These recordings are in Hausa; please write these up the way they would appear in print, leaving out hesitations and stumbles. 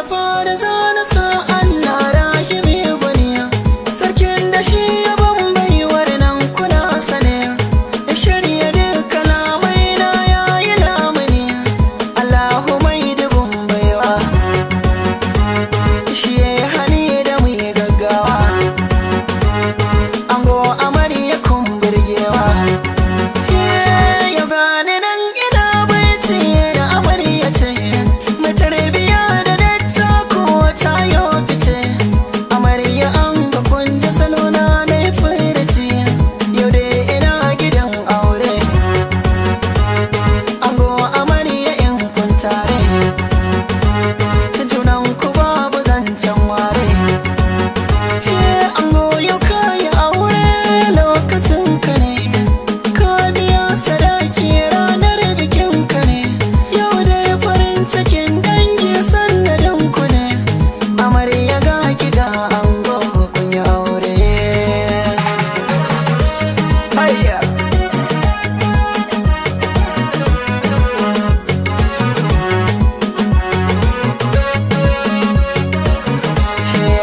da fara zana sa Allah rahimi gwaniya, sarkin da shi ya bambaiwar nan kuna sane, ya shirya duka lamai na yayi lamuni. Allahu mai dubun baiwa, shi ya yi hani da mu yi gaggawa. Ango amarya kun burgewa, ya gane nan ina baiti da amarya ce, mai tarbiya da datta ko ta yo fice. Amarya an ga kun ji salona na yi furici, yau dai ina gidan aure. Ango amarya in kun tare, junan ku babu zancen ware. Ango yau ka yi aure lokacin ka ne, ka biya sadaki ranar bikin ka ne, yau dai farin cikin dangi sannadin ku ne. Amarya ga ki ga ango kun yi aure. Hayya!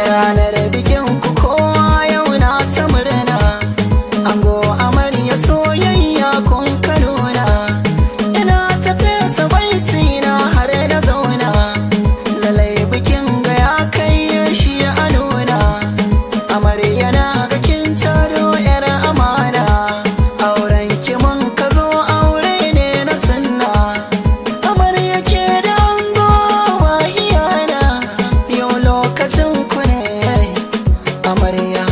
Ranar bikin ku kowa yau na ta murna, ango amarya soyayya kun ka nuna. Ina ta fesa baiti na har na zauna, lalai bikin ga ya kai shi a nuna. Amarya na ga kin taro yar amana, auren ki mun ka zo aure ne na sunna. Amarya ke da ango ba iyana, yau lokacin ku ne. Amarya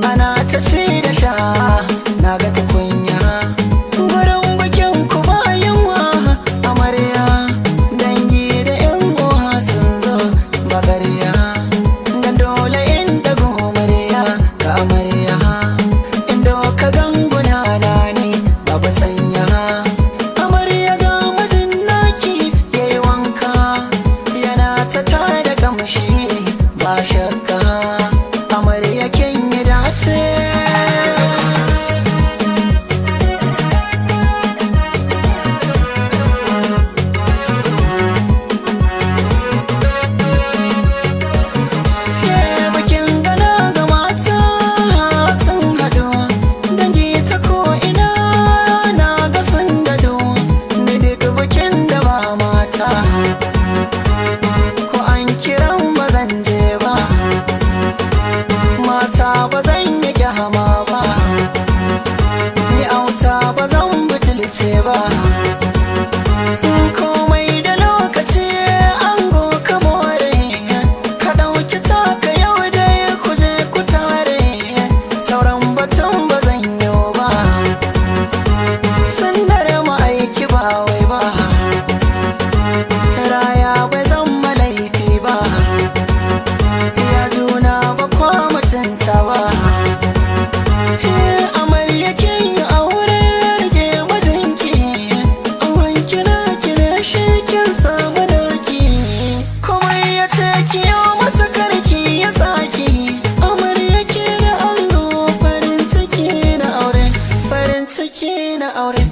ana ta ci da sha, na ga tukunya gurin bikin ku ba yunwa. Amarya dangi da yan uwa sun zo bagariya, ga dole inda gomariya ga amarya, inda ka ganguna na ne babu sanya. Amarya ga mijin naki yayi wanka, yana ta tada kamshi ba shakka. Amarya kin yi dace. Bikin gana ga mata sun haɗu, dangi ta ko'ina na ga sun dado. Ni duk bikin da ba mata, ko an kiran ba zan je ba. Mata ba zan yi kyama ba, ni auta ba zan butulce ba. Komai da lokaci ango ka more, ka ɗauki taka yau dai ku je ku tare. Sauran batun ba zan yi ba, sunnar ma'aiki ba wai ba, raya bai zan malaifi ba, ya juna ba kwa mutunta ba. Amarya kin yi aure rage mijinki, an wanki na kire shi kin samu naki. Komai ya ce ki yau masa karki ya tsaki. Amarya ke da ango farin ciki na aure, farin ciki na aure.